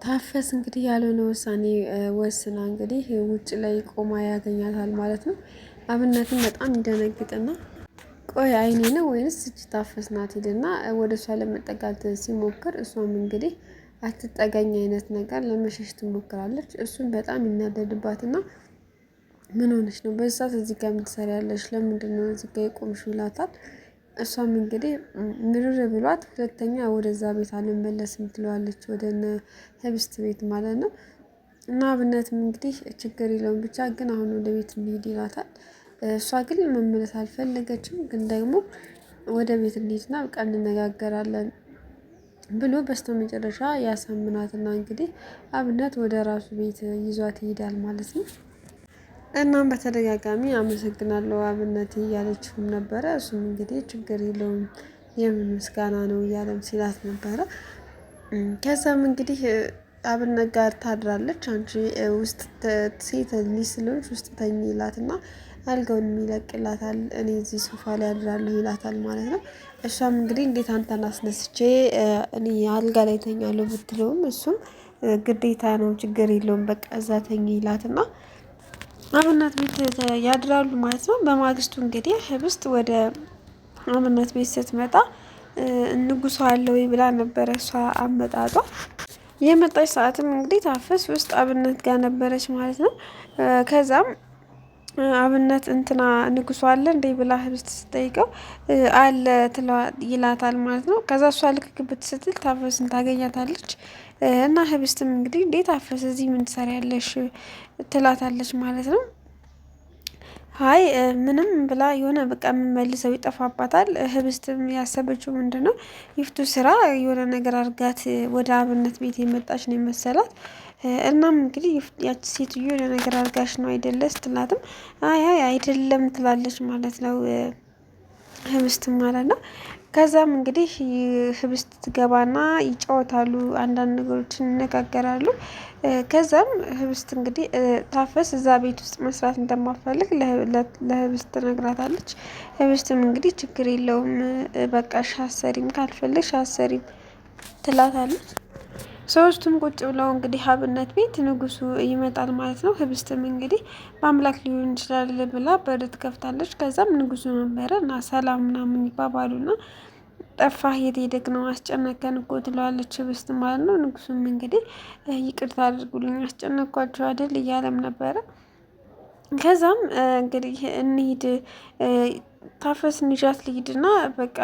ታፈስ እንግዲህ ያልሆነ ውሳኔ ወስና እንግዲህ ውጭ ላይ ቆማ ያገኛታል ማለት ነው። አብነትም በጣም ይደነግጥና ቆይ አይኔ ነው ወይንስ እጅ ታፈስ ናት ይልና ወደ እሷ ለመጠጋት ሲሞክር እሷም እንግዲህ አትጠጋኝ አይነት ነገር ለመሸሽ ትሞክራለች። እሱን በጣም ይናደድባትና ምን ሆነሽ ነው በዛ ሰዓት እዚህ ጋር የምትሰሪያለሽ ለምንድነው እዚህ ጋር የቆምሽው ይላታል። እሷም እንግዲህ ምርር ብሏት ሁለተኛ ወደዛ ቤት አልመለስም ትለዋለች ወደነ ህብስት ቤት ማለት ነው። እና አብነትም እንግዲህ ችግር የለውም ብቻ ግን አሁን ወደ ቤት እንሂድ ይላታል። እሷ ግን መመለስ አልፈለገችም ግን ደግሞ ወደ ቤት እንሂድና በቃ እንነጋገራለን ብሎ በስተመጨረሻ ያሳምናትና እንግዲህ አብነት ወደ ራሱ ቤት ይዟት ይሄዳል ማለት ነው። እናም በተደጋጋሚ አመሰግናለሁ አብነቴ እያለችውም ነበረ እሱም እንግዲህ ችግር የለውም የምን ምስጋና ነው እያለም ሲላት ነበረ። ከዛም እንግዲህ አብነት ጋር ታድራለች አንቺ ውስጥ ሴት ልጅ ስለሆንሽ ውስጥ ተኝ ይላትና አልጋውን ይለቅላታል እኔ እዚህ ሶፋ ላይ አድራለሁ ይላታል ማለት ነው። እሷም እንግዲህ እንዴት አንተን አስነስቼ እኔ አልጋ ላይ ተኛለሁ ብትለውም እሱም ግዴታ ነው ችግር የለውም በቃ እዛ ተኝ ይላትና አብነት ቤት ያድራሉ ማለት ነው። በማግስቱ እንግዲህ ህብስት ወደ አብነት ቤት ስትመጣ ንጉሷ አለ ወይ ብላ ነበረ እሷ አመጣጧ የመጣች ሰዓትም እንግዲህ ታፈስ ውስጥ አብነት ጋር ነበረች ማለት ነው። ከዛም አብነት እንትና ንጉሷ አለ እንዴ ብላ ህብስት ስትጠይቀው አለ ይላታል ማለት ነው። ከዛ እሷ ልክክብት ስትል ታፈስን ታገኛታለች። እና ህብስትም እንግዲህ እንዴት ታፈስ እዚህ ምን ትሰሪያለሽ ትላታለች ማለት ነው። አይ ምንም ብላ የሆነ በቃ የምመልሰው ይጠፋባታል ህብስትም ያሰበችው ምንድነው? ይፍቱ ስራ የሆነ ነገር አድርጋት ወደ አብነት ቤት የመጣች ነው የመሰላት። እናም እንግዲህ ያቺ ሴትዮ የሆነ ነገር አድርጋሽ ነው አይደለ ስትላትም አይ አይደለም ትላለች ማለት ነው። ህብስትም ማለት ነው። ከዛም እንግዲህ ህብስት ትገባና ይጫወታሉ አንዳንድ ነገሮችን ይነጋገራሉ። ከዛም ህብስት እንግዲህ ታፈስ እዛ ቤት ውስጥ መስራት እንደማትፈልግ ለህብስት ትነግራታለች። ህብስትም እንግዲህ ችግር የለውም በቃሽ አትሰሪም ካልፈለግሽ አትሰሪም ትላታለች። ሶስቱም ቁጭ ብለው እንግዲህ አብነት ቤት ንጉሱ ይመጣል ማለት ነው። ህብስትም እንግዲህ በአምላክ ሊሆን ይችላል ብላ በር ትከፍታለች። ከዛም ንጉሱ ነበረ እና ሰላም ምናምን ይባባሉና ጠፋህ የት ሄደክ ነው አስጨነቀን እኮ ትለዋለች ህብስት ማለት ነው። ንጉሱም እንግዲህ ይቅርታ አድርጉልኝ አስጨነቅኳችሁ አይደል እያለም ነበረ። ከዛም እንግዲህ እንሂድ ታፈስን ይዣት ልሂድና በቃ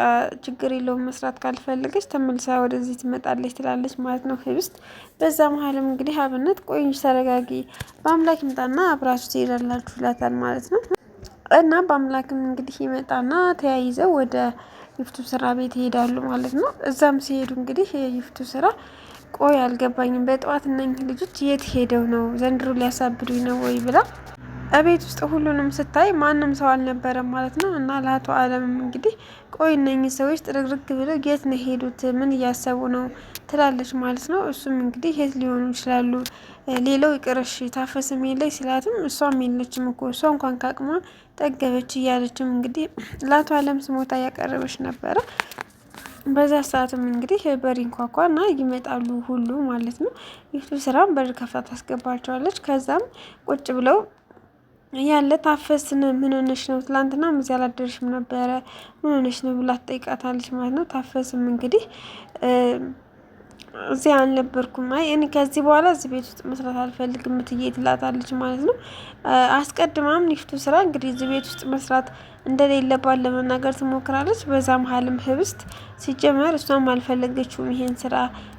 ችግር የለውም መስራት ካልፈለገች ተመልሳ ወደዚህ ትመጣለች ትላለች ማለት ነው። ህብስት በዛ መሃልም እንግዲህ አብነት ቆይኝ ተረጋጊ በአምላክ ይምጣና አብራችሁ ትሄዳላችሁ ይላታል ማለት ነው። እና በአምላክም እንግዲህ ይመጣና ተያይዘው ወደ ይፍቱ ስራ ቤት ይሄዳሉ ማለት ነው። እዛም ሲሄዱ እንግዲህ ይፍቱ ስራ ቆይ አልገባኝም በጠዋት እነኝህ ልጆች የት ሄደው ነው ዘንድሮ ሊያሳብዱኝ ነው ወይ ብላ እቤት ውስጥ ሁሉንም ስታይ ማንም ሰው አልነበረም ማለት ነው። እና ለአቶ አለምም እንግዲህ ቆይ እነኚህ ሰዎች ጥርግርግ ብለው የት ነው ሄዱት ምን እያሰቡ ነው ትላለች ማለት ነው። እሱም እንግዲህ የት ሊሆኑ ይችላሉ ሌላው ይቅርሽ ታፈስም የለች ሲላትም እሷም የለችም እኮ እሷ እንኳን ከአቅሟ ጠገበች እያለችም እንግዲህ ለአቶ አለም ስሞታ እያቀረበች ነበረ። በዛ ሰዓትም እንግዲህ በር ይንኳኳና ይመጣሉ ሁሉ ማለት ነው። ይፍቱ ስራም በር ከፍታ ታስገባቸዋለች። ከዛም ቁጭ ብለው ያለ ታፈስን ምን ሆነሽ ነው ትላንትና እዚህ አላደርሽም ነበረ ምን ሆነሽ ነው ብላ ትጠይቃታለች ማለት ነው። ታፈስም እንግዲህ እዚህ አልነበርኩም አይ እኔ ከዚህ በኋላ እዚህ ቤት ውስጥ መስራት አልፈልግም እትዬ ትላታለች ማለት ነው። አስቀድማም ይፍቱ ስራ እንግዲህ እዚህ ቤት ውስጥ መስራት እንደሌለባት ለመናገር ትሞክራለች። በዛ መሀልም ህብስት ሲጀመር እሷም አልፈለገችውም ይሄን ስራ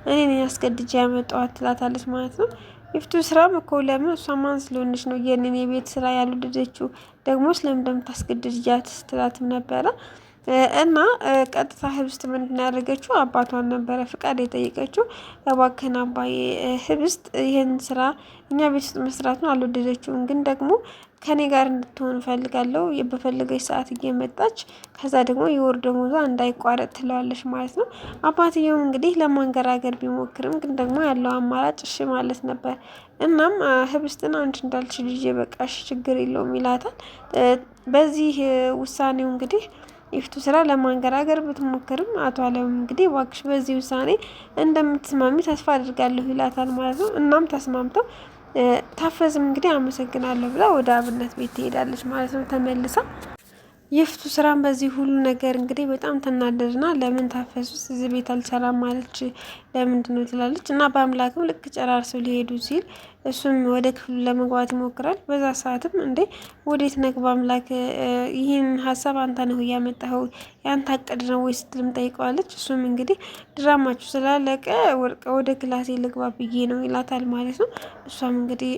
እኔ ነኝ አስገድጄ ያመጣኋት ትላታለች ማለት ነው። ይፍቱ ስራም እኮ ለምን እሷ ማን ስለሆነች ነው የኔን የቤት ስራ ያልወደደችው ደግሞ ስለምን እንደምታስገድጃት ስትላትም ነበረ። እና ቀጥታ ህብስት ምንድን ያደረገችው አባቷን ነበረ ፍቃድ የጠየቀችው እባክህን አባዬ ህብስት ይሄን ስራ እኛ ቤት ውስጥ መስራቱን አልወደደችውም ግን ደግሞ ከኔ ጋር እንድትሆን እፈልጋለሁ በፈለገች ሰዓት እየመጣች ከዛ ደግሞ የወር ደመወዟ እንዳይቋረጥ ትለዋለች ማለት ነው። አባትየውም እንግዲህ ለማንገራገር ቢሞክርም ግን ደግሞ ያለው አማራጭ እሺ ማለት ነበር። እናም ህብስትን አንቺ እንዳልሽ ልጄ በቃ እሺ ችግር የለውም ይላታል። በዚህ ውሳኔው እንግዲህ ይፍቱ ስራ ለማንገራገር ብትሞክርም አቶ አለም እንግዲህ እባክሽ በዚህ ውሳኔ እንደምትስማሚ ተስፋ አድርጋለሁ ይላታል ማለት ነው። እናም ተስማምተው ታፈስም እንግዲህ አመሰግናለሁ ብላ ወደ አብነት ቤት ትሄዳለች ማለት ነው ተመልሳ። ይፍቱ ስራም በዚህ ሁሉ ነገር እንግዲህ በጣም ትናደድና ለምን ታፈሱስ እዚህ ቤት አልሰራም ማለች ለምንድነው ትላለች። እና በአምላክም ልክ ጨራርሰው ሊሄዱ ሲል እሱም ወደ ክፍሉ ለመግባት ይሞክራል። በዛ ሰዓትም እንዴ ወዴት ነህ በአምላክ ይህን ሀሳብ አንተ ነው እያመጣኸው ያንተ አቅድ ነው ወይ ስትልም ጠይቀዋለች። እሱም እንግዲህ ድራማችሁ ስላለቀ ወደ ክላሴ ልግባ ብዬ ነው ይላታል ማለት ነው። እሷም እንግዲህ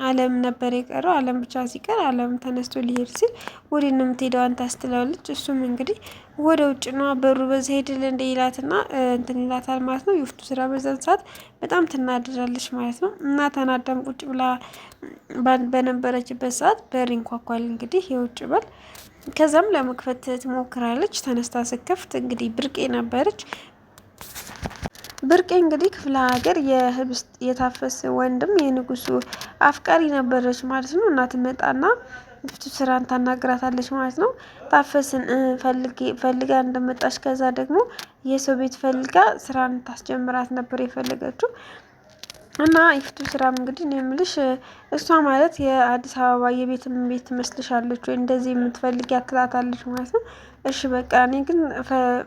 አለም ነበር የቀረው። አለም ብቻ ሲቀር አለም ተነስቶ ሊሄድ ሲል ወዴት ነው የምትሄደው አንተ አስትለዋለች። እሱም እንግዲህ ወደ ውጭ ነው በሩ በዛ ሄድል እንደ ይላትና እንትን ይላታል ማለት ነው። ይፍቱ ስራ በዛን ሰዓት በጣም ትናደዳለች ማለት ነው። እና ተናዳም ቁጭ ብላ በነበረችበት ሰዓት በር ይንኳኳል እንግዲህ የውጭ በር። ከዛም ለመክፈት ትሞክራለች። ተነስታ ስከፍት እንግዲህ ብርቄ ነበረች። ብርቄ እንግዲህ ክፍለ ሀገር የህብስት የታፈሰ ወንድም የንጉሱ አፍቃሪ ነበረች ማለት ነው። እና ትመጣና ይፍቱ ስራን ታናግራታለች ማለት ነው። ታፈስን ፈልጋ እንደመጣች ከዛ ደግሞ የሰው ቤት ፈልጋ ስራን ታስጀምራት ነበር የፈለገችው። እና ይፍቱ ስራም እንግዲህ ነው የምልሽ እሷ ማለት የአዲስ አበባ የቤት ቤት ትመስልሻለች ወይ እንደዚህ የምትፈልጊያት ትላታለች ማለት ነው። እሺ በቃ እኔ ግን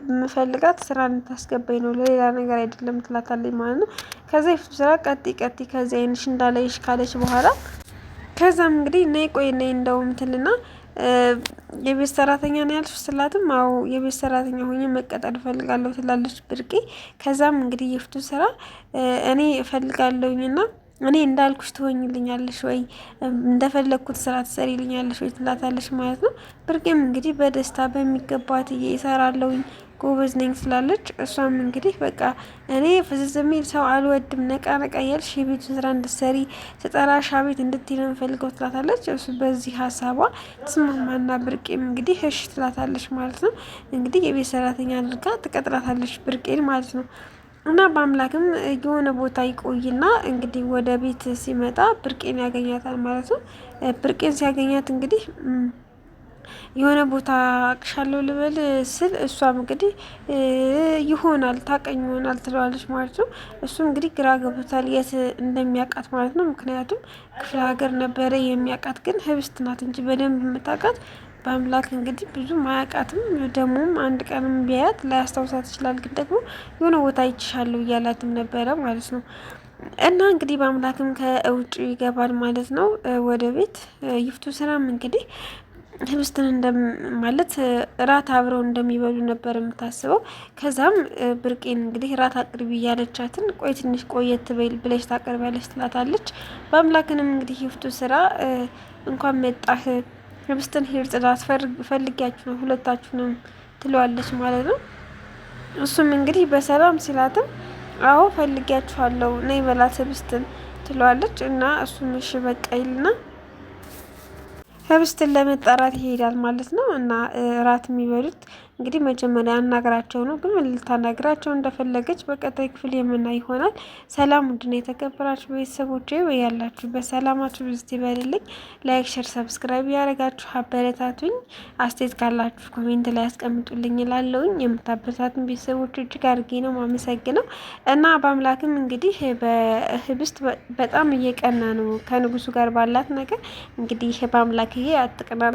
የምፈልጋት ስራ እንድታስገባኝ ነው ለሌላ ነገር አይደለም ትላታለች ማለት ነው። ከዛ ይፍቱ ስራ ቀጥ ከዚህ አይንሽ እንዳላይሽ ካለች በኋላ ከዛም እንግዲህ ነይ ቆይ ነይ እንደውም ትልና የቤት ሰራተኛ ነው ያልሽ ስላትም አዎ የቤት ሰራተኛ ሆኜ መቀጠር እፈልጋለሁ ትላለች ብርቄ። ከዛም እንግዲህ ይፍቱ ስራ እኔ እፈልጋለሁኝና እኔ እንዳልኩሽ ትሆኝልኛለሽ ወይ እንደፈለግኩት ስራ ትሰሪልኛለሽ ወይ ትላታለች ማለት ነው። ብርቄም እንግዲህ በደስታ በሚገባት እሰራለሁኝ ጎበዝ ነኝ ስላለች እሷም እንግዲህ በቃ እኔ ፍዝዝ የሚል ሰው አልወድም ነቃ ነቃ እያልሽ የቤቱ ስራ እንድትሰሪ ስጠራሽ አቤት እንድትይ ነው የምፈልገው ትላታለች። እሱ በዚህ ሀሳቧ ትስማማና ብርቄም እንግዲህ እሺ ትላታለች ማለት ነው። እንግዲህ የቤት ሰራተኛ አድርጋ ትቀጥራታለች ብርቄን ማለት ነው። እና በአምላክም የሆነ ቦታ ይቆይና እንግዲህ ወደ ቤት ሲመጣ ብርቄን ያገኛታል ማለት ነው። ብርቄን ሲያገኛት እንግዲህ የሆነ ቦታ አቅሻለሁ ልበል ስል እሷም እንግዲህ ይሆናል ታቀኝ ይሆናል ትለዋለች ማለት ነው። እሱ እንግዲህ ግራ ገብቶታል የት እንደሚያውቃት ማለት ነው። ምክንያቱም ክፍለ ሀገር ነበረ የሚያውቃት ግን ህብስት ናት እንጂ በደንብ የምታውቃት በአምላክ እንግዲህ ብዙም አያውቃትም። ደግሞም አንድ ቀንም ቢያያት ላያስታውሳት ይችላል። ግን ደግሞ የሆነ ቦታ ይችሻለሁ እያላትም ነበረ ማለት ነው። እና እንግዲህ በአምላክም ከውጭ ይገባል ማለት ነው ወደ ቤት። ይፍቱ ስራም እንግዲህ ህብስትን ማለት ራት አብረው እንደሚበሉ ነበር የምታስበው። ከዛም ብርቄን እንግዲህ ራት አቅርቢ እያለቻትን ቆይ ትንሽ ቆየት በይል ብለሽ ታቀርቢያለች ትላታለች። በአምላክንም እንግዲህ ይፍቱ ስራ እንኳን መጣህ ህብስትን ሂድ ጽዳት ፈልጊያችሁ ነው ሁለታችሁንም ትለዋለች ማለት ነው። እሱም እንግዲህ በሰላም ሲላትም አዎ ፈልጊያችኋለሁ ነይ በላት ህብስትን ትለዋለች። እና እሱም እሺ በቃ ይልና ህብስትን ለመጠራት ይሄዳል ማለት ነው። እና ራት የሚበሉት እንግዲህ መጀመሪያ አናግራቸው ነው። ግን ልታናግራቸው እንደፈለገች በቀጣይ ክፍል የምናይ ይሆናል። ሰላም ውድና የተከበራችሁ ቤተሰቦቼ ወይ ያላችሁ በሰላማችሁ ብዙ ይበልልኝ። ላይክ፣ ሸር፣ ሰብስክራይብ ያደረጋችሁ አበረታቱኝ። አስተያየት ካላችሁ ኮሜንት ላይ ያስቀምጡልኝ እላለሁኝ። የምታበረታቱኝ ቤተሰቦች እጅግ አድርጌ ነው ማመሰግነው። እና በአምላክም እንግዲህ በህብስት በጣም እየቀና ነው ከንጉሱ ጋር ባላት ነገር እንግዲህ በአምላክ ይሄ አትቅናል